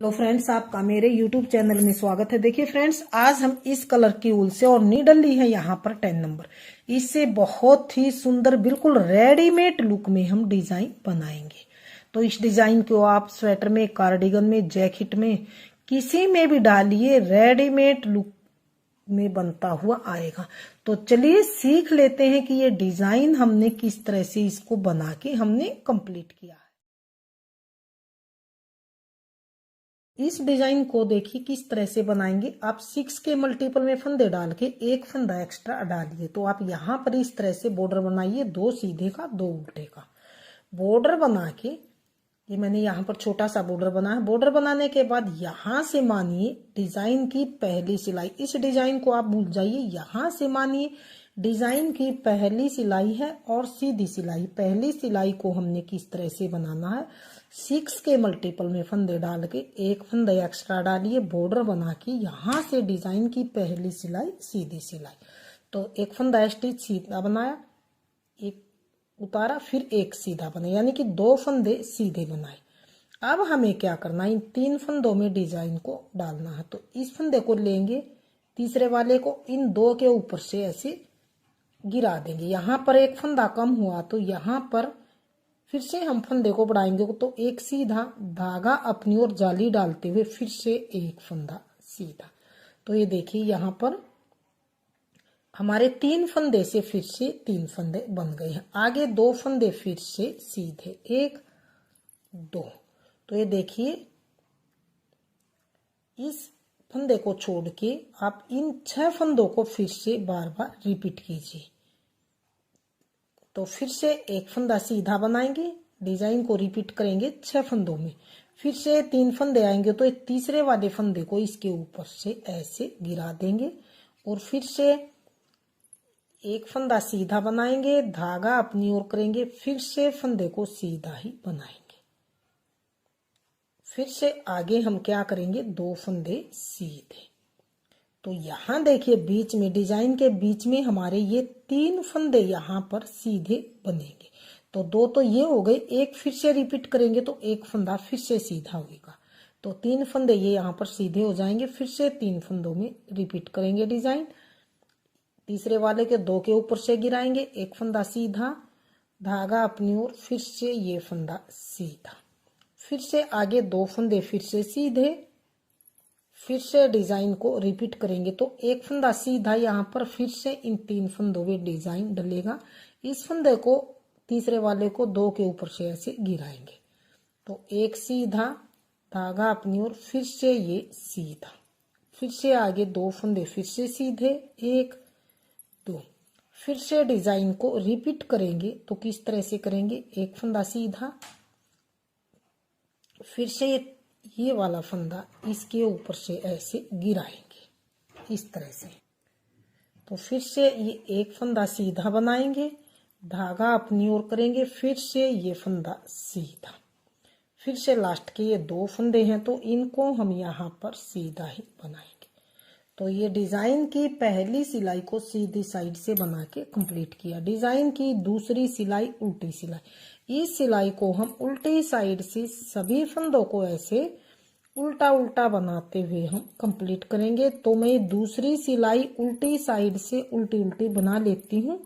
Hello friends, आपका मेरे YouTube channel में स्वागत है। देखिए फ्रेंड्स, आज हम इस कलर की ऊल से और नीडल ली है यहाँ पर 10 नंबर। इससे बहुत ही सुंदर बिल्कुल रेडीमेड लुक में हम डिजाइन बनाएंगे। तो इस डिजाइन को आप स्वेटर में, कार्डिगन में, जैकेट में, किसी में भी डालिए, रेडीमेड लुक में बनता हुआ आएगा। तो चलिए सीख लेते हैं कि ये डिजाइन हमने किस तरह से इसको बना के हमने कंप्लीट किया है। इस डिजाइन को देखिए किस तरह से बनाएंगे। आप 6 के मल्टीपल में फंदे डाल के एक फंदा एक्स्ट्रा डालिए। तो आप यहाँ पर इस तरह से बॉर्डर बनाइए, 2 सीधे का 2 उल्टे का बॉर्डर बना के, ये मैंने यहाँ पर छोटा सा बॉर्डर बनाया। बॉर्डर बनाने के बाद यहाँ से मानिए डिजाइन की पहली सिलाई। इस डिजाइन को आप भूल जाइए, यहाँ से मानिए डिजाइन की पहली सिलाई है और सीधी सिलाई। पहली सिलाई को हमने किस तरह से बनाना है, 6 के मल्टीपल में फंदे डाल के एक फंदा एक्स्ट्रा डालिए, बॉर्डर बना के यहाँ से डिजाइन की पहली सिलाई सीधी सिलाई। तो एक फंदा स्टिच सीधा बनाया, एक उतारा, फिर एक सीधा बनाया, यानी कि 2 फंदे सीधे बनाए। अब हमें क्या करना है, इन 3 फंदों में डिजाइन को डालना है। तो इस फंदे को लेंगे, तीसरे वाले को इन 2 के ऊपर से ऐसे गिरा देंगे। यहाँ पर एक फंदा कम हुआ तो यहाँ पर फिर से हम फंदे को बढ़ाएंगे। तो एक सीधा धागा अपनी ओर जाली डालते हुए फिर से एक फंदा सीधा। तो ये देखिए यहाँ पर हमारे 3 फंदे से फिर से 3 फंदे बन गए हैं। आगे 2 फंदे फिर से सीधे, 1 2। तो ये देखिए इस फंदे को छोड़ के आप इन 6 फंदों को फिर से बार बार रिपीट कीजिए। तो फिर से एक फंदा सीधा बनाएंगे, डिजाइन को रिपीट करेंगे 6 फंदों में, फिर से 3 फंदे आएंगे तो एक तीसरे वाले फंदे को इसके ऊपर से ऐसे गिरा देंगे और फिर से एक फंदा सीधा बनाएंगे, धागा अपनी ओर करेंगे, फिर से फंदे को सीधा ही बनाएंगे। फिर से आगे हम क्या करेंगे, 2 फंदे सीधे। तो यहाँ देखिए बीच में, डिजाइन के बीच में हमारे ये 3 फंदे यहाँ पर सीधे बनेंगे। तो 2 तो ये हो गए, एक फिर से रिपीट करेंगे तो एक फंदा फिर से सीधा होगा। तो 3 फंदे ये यहाँ पर सीधे हो जाएंगे। फिर से 3 फंदों में रिपीट करेंगे डिजाइन, तीसरे वाले के 2 के ऊपर से गिराएंगे, एक फंदा सीधा, धागा अपनी ओर, फिर से ये फंदा सीधा, फिर से आगे 2 फंदे फिर से सीधे, फिर से डिजाइन को रिपीट करेंगे। तो एक फंदा सीधा यहाँ पर, फिर से इन 3 फंदों में डिजाइन डलेगा। इस फंदे को तीसरे वाले को 2 के ऊपर से ऐसे गिराएंगे। तो एक सीधा, धागा अपनी ओर, फिर से ये सीधा, फिर से आगे 2 फंदे फिर से सीधे, 1 2। फिर से डिजाइन को रिपीट करेंगे। तो किस तरह से करेंगे, एक फंदा सीधा, फिर से ये वाला फंदा इसके ऊपर से ऐसे गिराएंगे इस तरह से। तो फिर से ये एक फंदा सीधा बनाएंगे, धागा अपनी ओर करेंगे, फिर से ये फंदा सीधा, फिर से लास्ट के ये 2 फंदे हैं तो इनको हम यहाँ पर सीधा ही बनाएंगे। तो ये डिजाइन की पहली सिलाई को सीधी साइड से बना के कंप्लीट किया। डिजाइन की दूसरी सिलाई उल्टी सिलाई, इस सिलाई को हम उल्टी साइड से सभी फंदों को ऐसे उल्टा उल्टा बनाते हुए हम कंप्लीट करेंगे। तो मैं दूसरी सिलाई उल्टी साइड से उल्टी उल्टी बना लेती हूँ।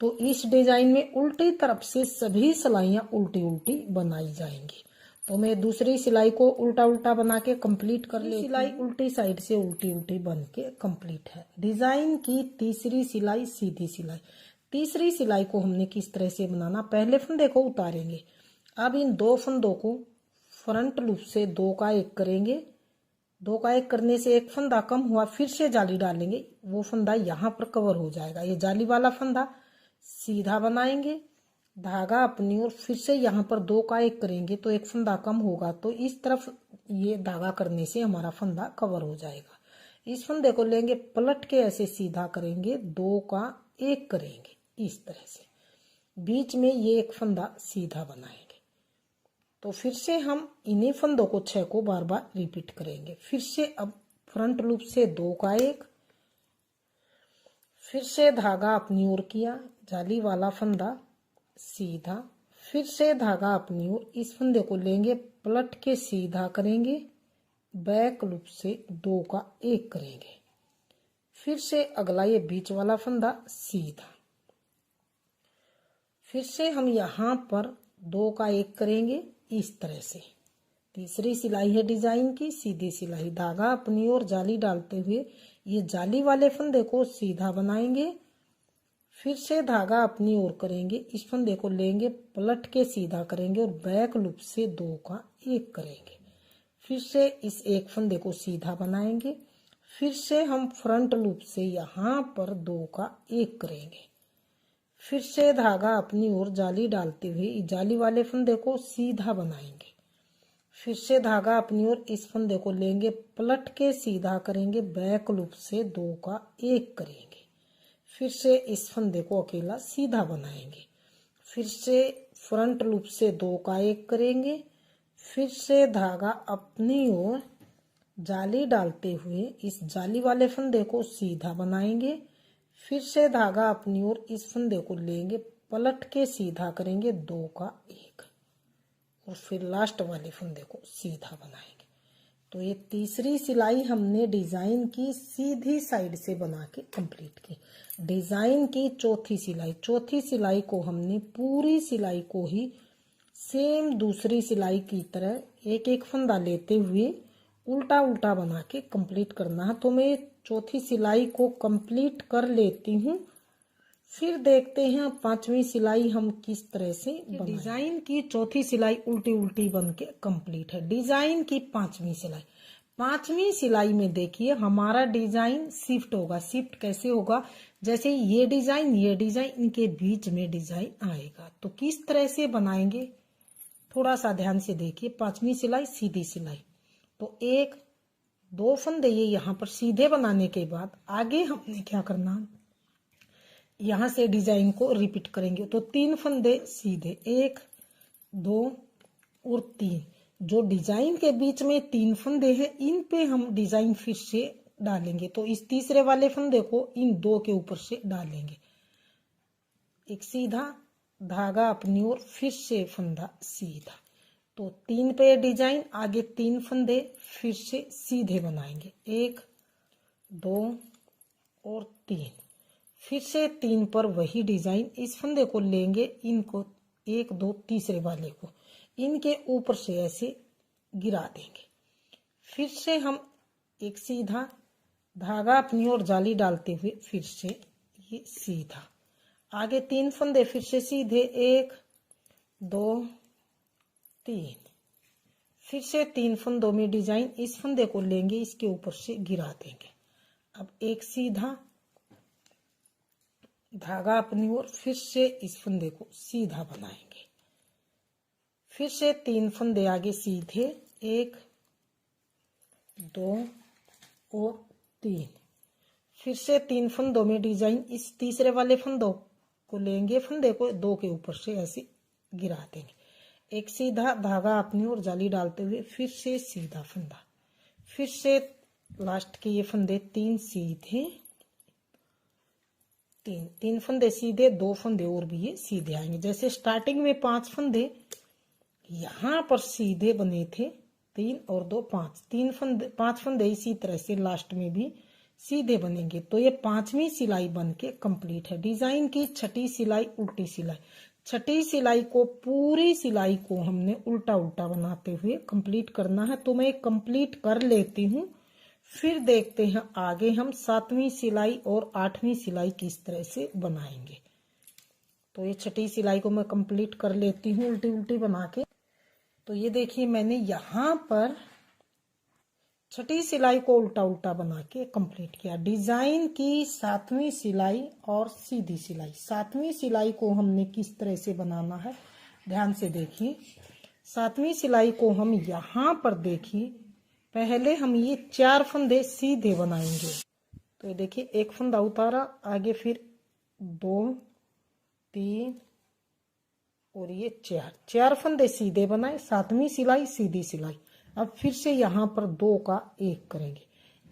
तो इस डिजाइन में उल्टी तरफ से सभी सिलाइयाँ उल्टी उल्टी बनाई जाएंगी। तो मैं दूसरी सिलाई को उल्टा उल्टा बना के कंप्लीट कर लेती हूँ। सिलाई उल्टी साइड से उल्टी उल्टी बन के कंप्लीट है। डिजाइन की तीसरी सिलाई सीधी सिलाई। तीसरी सिलाई को हमने किस तरह से बनाना, पहले फंदे को उतारेंगे। अब इन 2 फंदों को फ्रंट लूप से 2 का 1 करेंगे। 2 का 1 करने से एक फंदा कम हुआ, फिर से जाली डालेंगे, वो फंदा यहाँ पर कवर हो जाएगा। ये जाली वाला फंदा सीधा बनाएंगे, धागा अपनी ओर, फिर से यहाँ पर 2 का 1 करेंगे तो एक फंदा कम होगा। तो इस तरफ ये धागा करने से हमारा फंदा कवर हो जाएगा। इस फंदे को लेंगे, पलट के ऐसे सीधा करेंगे, 2 का 1 करेंगे इस तरह से, बीच में ये एक फंदा सीधा बनाएंगे। तो फिर से हम इन्हीं फंदों को 6 को बार बार रिपीट करेंगे। फिर से अब फ्रंट लूप से 2 का 1, फिर से धागा अपनी ओर किया, जाली वाला फंदा सीधा, फिर से धागा अपनी ओर, इस फंदे को लेंगे, पलट के सीधा करेंगे, बैक लूप से 2 का 1 करेंगे। फिर से अगला ये बीच वाला फंदा सीधा, फिर से हम यहाँ पर 2 का 1 करेंगे इस तरह से। तीसरी सिलाई है डिजाइन की सीधी सिलाई, धागा अपनी ओर जाली डालते हुए ये जाली वाले फंदे को सीधा बनाएंगे। फिर से धागा अपनी ओर करेंगे, इस फंदे को लेंगे, पलट के सीधा करेंगे और बैक लूप से 2 का 1 करेंगे। फिर से इस एक फंदे को सीधा बनाएंगे। फिर से हम फ्रंट लूप से यहाँ पर 2 का 1 करेंगे। फिर से धागा अपनी ओर जाली डालते हुए जाली वाले फंदे को सीधा बनाएंगे। फिर से धागा अपनी ओर इस फंदे को लेंगे, पलट के सीधा करेंगे, बैक लूप से 2 का 1 करेंगे। फिर से इस फंदे को अकेला सीधा बनाएंगे। फिर से फ्रंट लूप से 2 का 1 करेंगे। फिर से धागा अपनी ओर जाली डालते हुए इस जाली वाले फंदे को सीधा बनाएंगे। फिर से धागा अपनी ओर इस फंदे को लेंगे, पलट के सीधा करेंगे, 2 का 1 और फिर लास्ट वाले फंदे को सीधा बनाएंगे। तो ये तीसरी सिलाई हमने डिजाइन की सीधी साइड से बना के कंप्लीट की। डिजाइन की चौथी सिलाई को हमने पूरी सिलाई को ही सेम दूसरी सिलाई की तरह एक एक फंदा लेते हुए उल्टा उल्टा बना के कंप्लीट करना है। तो मैं चौथी सिलाई को कंप्लीट कर लेती हूँ, फिर देखते हैं पांचवी सिलाई हम किस तरह से बनाएं। डिजाइन की चौथी सिलाई उल्टी उल्टी बन के कंप्लीट है। डिजाइन की पांचवी सिलाई में देखिए हमारा डिजाइन शिफ्ट होगा। शिफ्ट कैसे होगा, जैसे ये डिजाइन इनके बीच में डिजाइन आएगा। तो किस तरह से बनाएंगे थोड़ा सा ध्यान से देखिए। पांचवी सिलाई सीधी सिलाई, तो 1 2 फंदे ये यहाँ पर सीधे बनाने के बाद आगे हमने क्या करना, यहाँ से डिजाइन को रिपीट करेंगे। तो 3 फंदे सीधे, 1 2 और 3। जो डिजाइन के बीच में 3 फंदे हैं इन पे हम डिजाइन फिर से डालेंगे। तो इस तीसरे वाले फंदे को इन 2 के ऊपर से डालेंगे, एक सीधा धागा अपनी ओर, फिर से फंदा सीधा। तो 3 पे डिजाइन, आगे 3 फंदे फिर से सीधे बनाएंगे, 1 2 और 3। फिर से 3 पर वही डिजाइन, इस फंदे को लेंगे, इनको 1 2 तीसरे वाले को इनके ऊपर से ऐसे गिरा देंगे। फिर से हम एक सीधा धागा अपनी ओर जाली डालते हुए फिर से ये सीधा, आगे 3 फंदे फिर से सीधे, 1 2 3। फिर से 3 फंदों में डिजाइन, इस फंदे को लेंगे, इसके ऊपर से गिरा देंगे। अब एक सीधा धागा अपनी ओर, फिर से इस फंदे को सीधा बनाएंगे। फिर से 3 फंदे आगे सीधे, 1 2 और 3। फिर से 3 फंदों में डिजाइन, इस तीसरे वाले फंदों को लेंगे, फंदे को 2 के ऊपर से ऐसे गिरा देंगे। एक सीधा धागा अपनी ओर जाली डालते हुए फिर से सीधा फंदा, फिर से लास्ट के ये फंदे 3 सीधे, 3 फंदे सीधे, 2 फंदे और भी ये सीधे आएंगे। जैसे स्टार्टिंग में 5 फंदे यहाँ पर सीधे बने थे, 3 और 2 5, 5 फंदे इसी तरह से लास्ट में भी सीधे बनेंगे। तो ये 5वीं सिलाई बन के कंप्लीट है। डिजाइन की छठी सिलाई उल्टी सिलाई, छठी सिलाई को पूरी सिलाई को हमने उल्टा उल्टा बनाते हुए कंप्लीट करना है। तो मैं कंप्लीट कर लेती हूँ, फिर देखते हैं आगे हम 7वीं सिलाई और 8वीं सिलाई किस तरह से बनाएंगे। तो ये छठी सिलाई को मैं कंप्लीट कर लेती हूँ उल्टी उल्टी बना के। तो ये देखिए मैंने यहाँ पर छठी सिलाई को उल्टा उल्टा बना के कंप्लीट किया। डिजाइन की 7वीं सिलाई और सीधी सिलाई, 7वीं सिलाई को हमने किस तरह से बनाना है ध्यान से देखिए। 7वीं सिलाई को हम यहाँ पर देखिए, पहले हम ये 4 फंदे सीधे बनाएंगे। तो ये देखिए एक फंदा उतारा, आगे फिर 2 3 और ये 4 फंदे सीधे बनाए, 7वीं सिलाई सीधी सिलाई। अब फिर से यहाँ पर 2 का 1 करेंगे,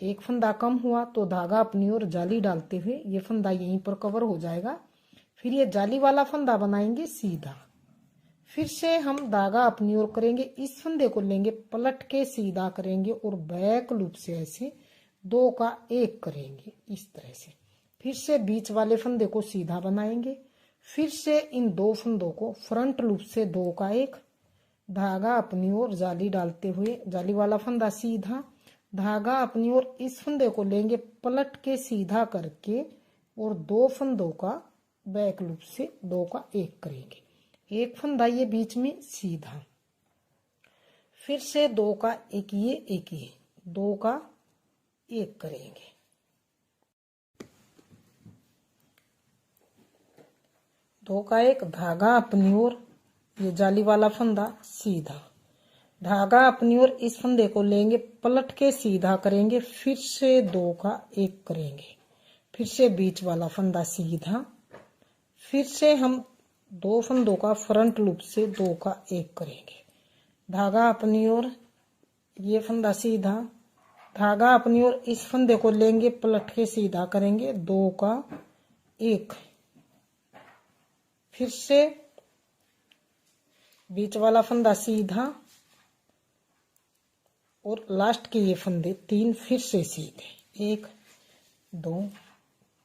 एक फंदा कम हुआ तो धागा अपनी ओर जाली डालते हुए ये फंदा यहीं पर कवर हो जाएगा। फिर ये जाली वाला फंदा बनाएंगे सीधा, फिर से हम धागा अपनी ओर करेंगे, इस फंदे को लेंगे पलट के सीधा करेंगे और बैक लूप से ऐसे 2 का 1 करेंगे इस तरह से। फिर से बीच वाले फंदे को सीधा बनाएंगे, फिर से इन 2 फंदों को फ्रंट लूप से 2 का 1, धागा अपनी ओर जाली डालते हुए जाली वाला फंदा सीधा, धागा अपनी ओर इस फंदे को लेंगे पलट के सीधा करके और 2 फंदों का बैक लूप से 2 का 1 करेंगे, एक फंदा ये बीच में सीधा, फिर से 2 का 1 ये 2 का 1 करेंगे। दो का 1 धागा अपनी ओर ये जाली वाला फंदा सीधा, धागा अपनी ओर इस फंदे को लेंगे पलट के सीधा करेंगे, फिर से 2 का 1 करेंगे, फिर से बीच वाला फंदा सीधा, फिर से हम 2 फंदों का फ्रंट लूप से 2 का 1 करेंगे, धागा अपनी ओर ये फंदा सीधा, धागा अपनी ओर इस फंदे को लेंगे पलट के सीधा करेंगे 2 का 1, फिर से बीच वाला फंदा सीधा और लास्ट के ये फंदे 3 फिर से सीधे 1 2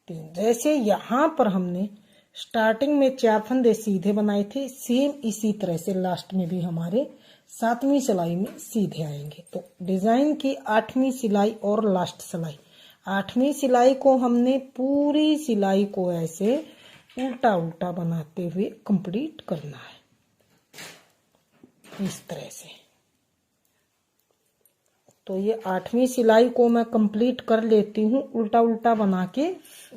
3। जैसे यहाँ पर हमने स्टार्टिंग में 4 फंदे सीधे बनाए थे, सेम इसी तरह से लास्ट में भी हमारे 7वीं सिलाई में सीधे आएंगे। तो डिजाइन की 8वीं सिलाई और लास्ट सिलाई, 8वीं सिलाई को हमने पूरी सिलाई को ऐसे उल्टा उल्टा बनाते हुए कंप्लीट करना है इस तरह से। तो ये 8वीं सिलाई को मैं कंप्लीट कर लेती हूँ उल्टा उल्टा बना के,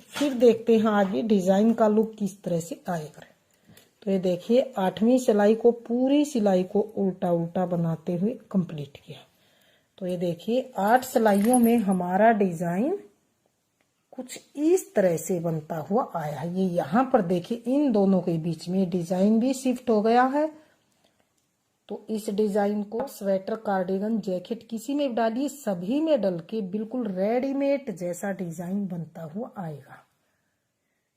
फिर देखते हैं आगे डिजाइन का लुक किस तरह से आएगा। तो ये देखिए 8वीं सिलाई को पूरी सिलाई को उल्टा उल्टा बनाते हुए कंप्लीट किया। तो ये देखिए 8 सिलाइयों में हमारा डिजाइन कुछ इस तरह से बनता हुआ आया है। ये यहाँ पर देखिए इन दोनों के बीच में डिजाइन भी शिफ्ट हो गया है। तो इस डिजाइन को स्वेटर, कार्डिगन, जैकेट किसी में डालिए, सभी में डल के बिल्कुल रेडीमेड जैसा डिजाइन बनता हुआ आएगा।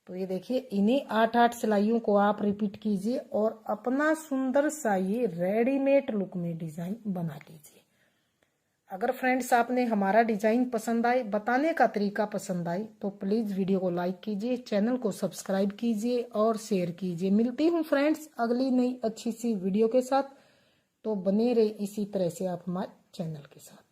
तो ये देखिए इन्हीं 8-8 सिलाइयों को आप रिपीट कीजिए और अपना सुंदर सा ये रेडीमेड लुक में डिजाइन बना लीजिए। अगर फ्रेंड्स आपने हमारा डिजाइन पसंद आए, बताने का तरीका पसंद आए, तो प्लीज वीडियो को लाइक कीजिए, चैनल को सब्सक्राइब कीजिए और शेयर कीजिए। मिलती हूँ फ्रेंड्स अगली नई अच्छी सी वीडियो के साथ। तो बने रहे इसी तरह से आप हमारे चैनल के साथ।